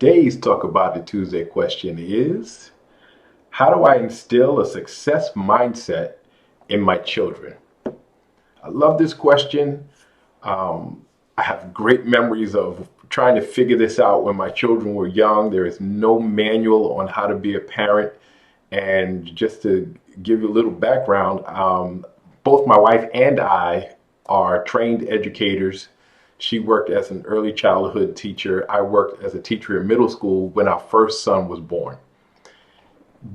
Today's Talk About It Tuesday question is, how do I instill a success mindset in my children? I love this question. I have great memories of trying to figure this out when my children were young. There is no manual on how to be a parent. And just to give you a little background, both my wife and I are trained educators. She worked as an early childhood teacher. I worked as a teacher in middle school when our first son was born.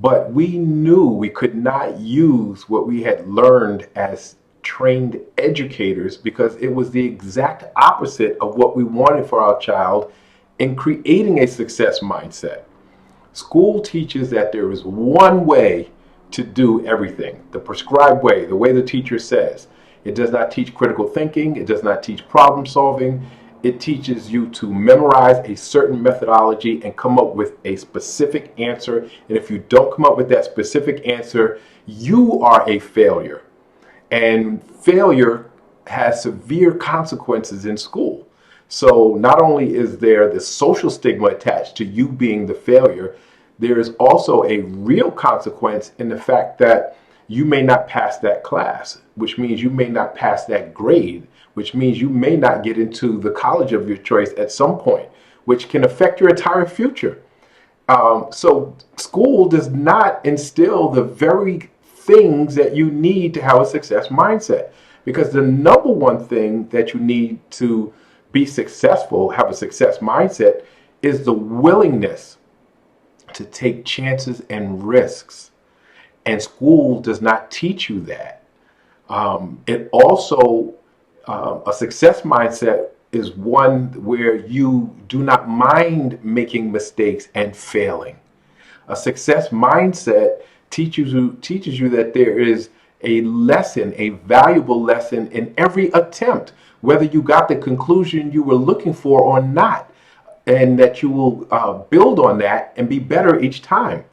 But we knew we could not use what we had learned as trained educators because it was the exact opposite of what we wanted for our child in creating a success mindset. School teaches that there is one way to do everything, the prescribed way, the way the teacher says. It does not teach critical thinking. It does not teach problem solving. It teaches you to memorize a certain methodology and come up with a specific answer. And if you don't come up with that specific answer, you are a failure. And failure has severe consequences in school. So not only is there the social stigma attached to you being the failure, there is also a real consequence in the fact that you may not pass that class, which means you may not pass that grade, which means you may not get into the college of your choice at some point, which can affect your entire future. So school does not instill the very things that you need to have a success mindset, because the number one thing that you need to be successful, have a success mindset, is the willingness to take chances and risks. And school does not teach you that. It also, a success mindset is one where you do not mind making mistakes and failing. A success mindset teaches you that there is a lesson, a valuable lesson in every attempt, whether you got the conclusion you were looking for or not, and that you will build on that and be better each time.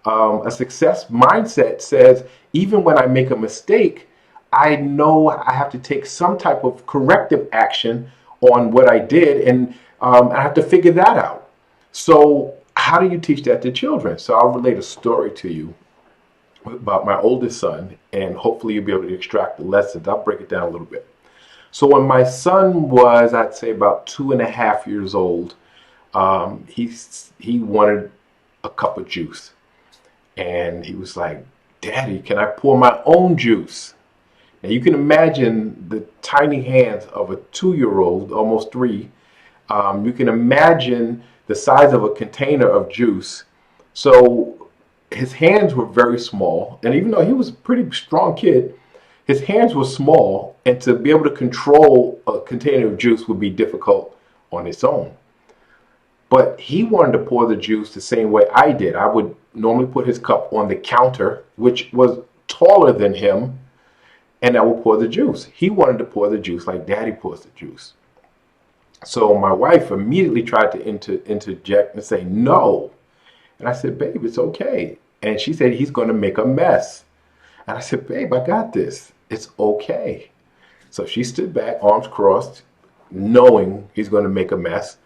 A success mindset says, even when I make a mistake, I know I have to take some type of corrective action on what I did, and I have to figure that out. So how do you teach that to children? So I'll relate a story to you about my oldest son, and hopefully you'll be able to extract the lessons. I'll break it down a little bit. So when my son was, I'd say, about 2.5 years old, he wanted a cup of juice. And he was like, "Daddy, can I pour my own juice?" Now you can imagine the tiny hands of a 2-year-old, almost 3. You can imagine the size of a container of juice. So his hands were very small. And even though he was a pretty strong kid, his hands were small. And to be able to control a container of juice would be difficult on its own. But he wanted to pour the juice the same way I did. I would normally put his cup on the counter, which was taller than him, and I would pour the juice. He wanted to pour the juice like Daddy pours the juice. So my wife immediately tried to interject and say, "No." And I said, "Babe, it's okay." And she said, "He's going to make a mess." And I said, "Babe, I got this. It's okay." So she stood back, arms crossed, knowing he's going to make a mess.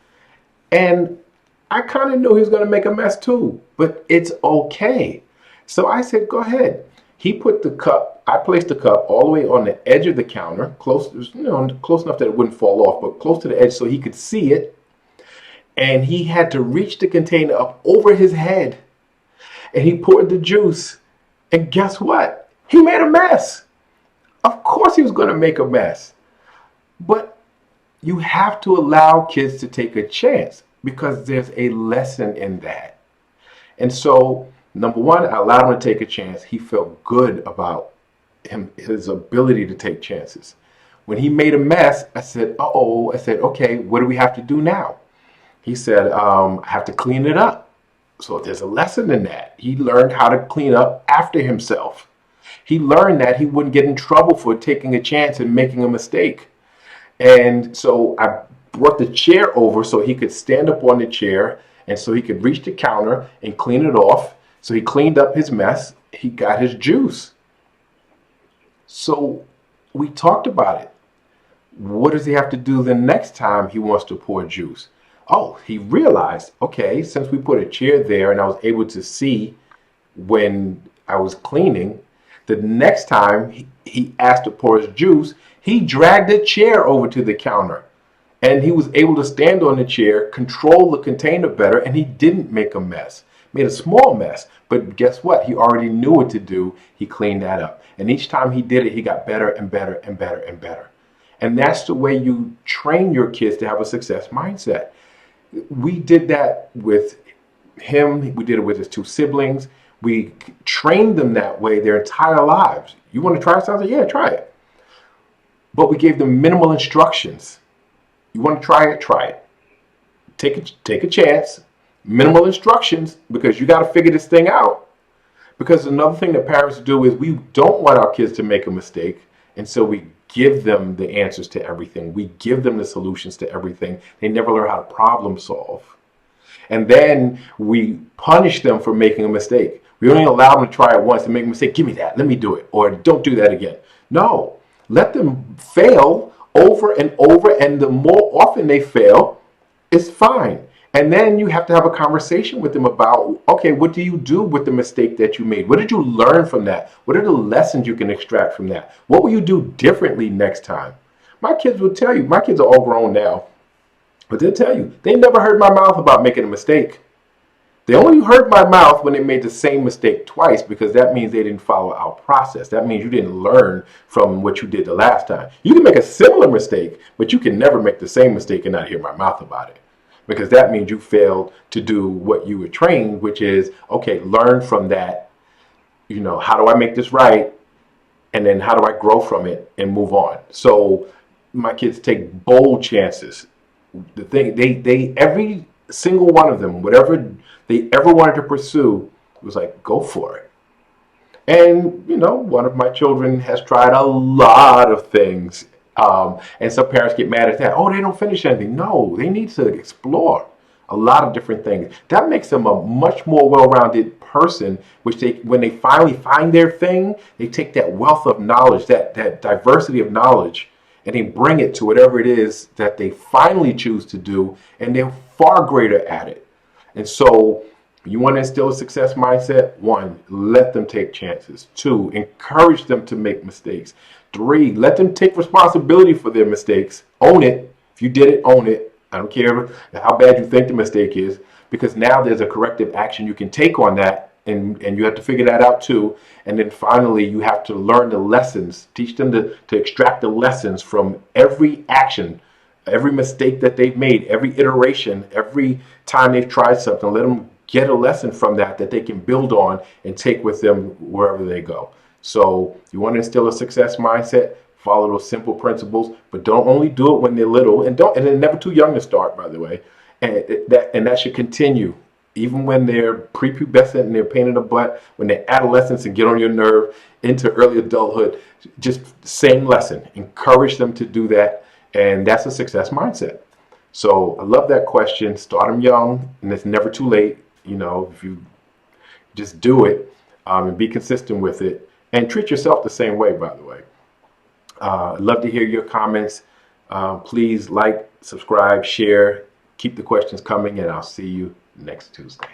And I kind of knew he was going to make a mess too, but it's okay. So I said, "Go ahead." I placed the cup all the way on the edge of the counter, close enough that it wouldn't fall off, but close to the edge so he could see it. And he had to reach the container up over his head, and he poured the juice. And guess what? He made a mess. Of course he was going to make a mess. But you have to allow kids to take a chance, because there's a lesson in that. And so, number one, I allowed him to take a chance. He felt good about his ability to take chances. When he made a mess, I said, "Uh-oh." I said, "Okay, what do we have to do now?" He said, "I have to clean it up." So there's a lesson in that. He learned how to clean up after himself. He learned that he wouldn't get in trouble for taking a chance and making a mistake. And so I brought the chair over so he could stand up on the chair and so he could reach the counter and clean it off. So he cleaned up his mess. He got his juice. So we talked about it. What does he have to do the next time he wants to pour juice? Oh, he realized, okay, since we put a chair there and I was able to see when I was cleaning, the next time he asked to pour his juice, he dragged the chair over to the counter. And he was able to stand on the chair, control the container better, and he didn't make a mess. Made a small mess, but guess what? He already knew what to do. He cleaned that up. And each time he did it, he got better and better and better and better. And that's the way you train your kids to have a success mindset. We did that with him. We did it with his two siblings. We trained them that way their entire lives. You want to try something? Yeah, try it. But we gave them minimal instructions. You want to try it? Try it. Take a chance. Minimal instructions, because you got to figure this thing out. Because another thing that parents do is we don't want our kids to make a mistake, and so we give them the answers to everything. We give them the solutions to everything. They never learn how to problem solve. And then we punish them for making a mistake. We only allow them to try it once and make a mistake. Give me that. Let me do it. Or don't do that again. No. Let them fail over and over. And the more often they fail, it's fine. And then you have to have a conversation with them about, okay, what do you do with the mistake that you made? What did you learn from that? What are the lessons you can extract from that? What will you do differently next time? My kids will tell you. My kids are all grown now. But they'll tell you, they never heard my mouth about making a mistake. They only heard my mouth when they made the same mistake twice, because that means they didn't follow our process. That means you didn't learn from what you did the last time. You can make a similar mistake, but you can never make the same mistake and not hear my mouth about it. Because that means you failed to do what you were trained, which is, okay, learn from that. You know, how do I make this right? And then how do I grow from it and move on? So my kids take bold chances. The thing, they every single one of them, whatever they ever wanted to pursue, was like, go for it. And you know, one of my children has tried a lot of things, and some parents get mad at that. Oh, they don't finish anything. No, they need to explore a lot of different things. That makes them a much more well-rounded person, which they, when they finally find their thing, they take that wealth of knowledge, that diversity of knowledge, and they bring it to whatever it is that they finally choose to do, and they're far greater at it. And so you want to instill a success mindset? 1, let them take chances. 2, encourage them to make mistakes. 3, let them take responsibility for their mistakes. Own it. If you did it, own it. I don't care how bad you think the mistake is, because now there's a corrective action you can take on that. And you have to figure that out too. And then finally, you have to learn the lessons, teach them to extract the lessons from every action, every mistake that they've made, every iteration, every time they've tried something. Let them get a lesson from that they can build on and take with them wherever they go. So you want to instill a success mindset, follow those simple principles, but don't only do it when they're little, and they're never too young to start, by the way. And that should continue. Even when they're prepubescent and they're pain in the butt, when they're adolescents and get on your nerve into early adulthood, just same lesson. Encourage them to do that, and that's a success mindset. So I love that question. Start them young, and it's never too late. You know, if you just do it and be consistent with it, and treat yourself the same way, by the way. I'd love to hear your comments. Please like, subscribe, share, keep the questions coming, and I'll see you next Tuesday.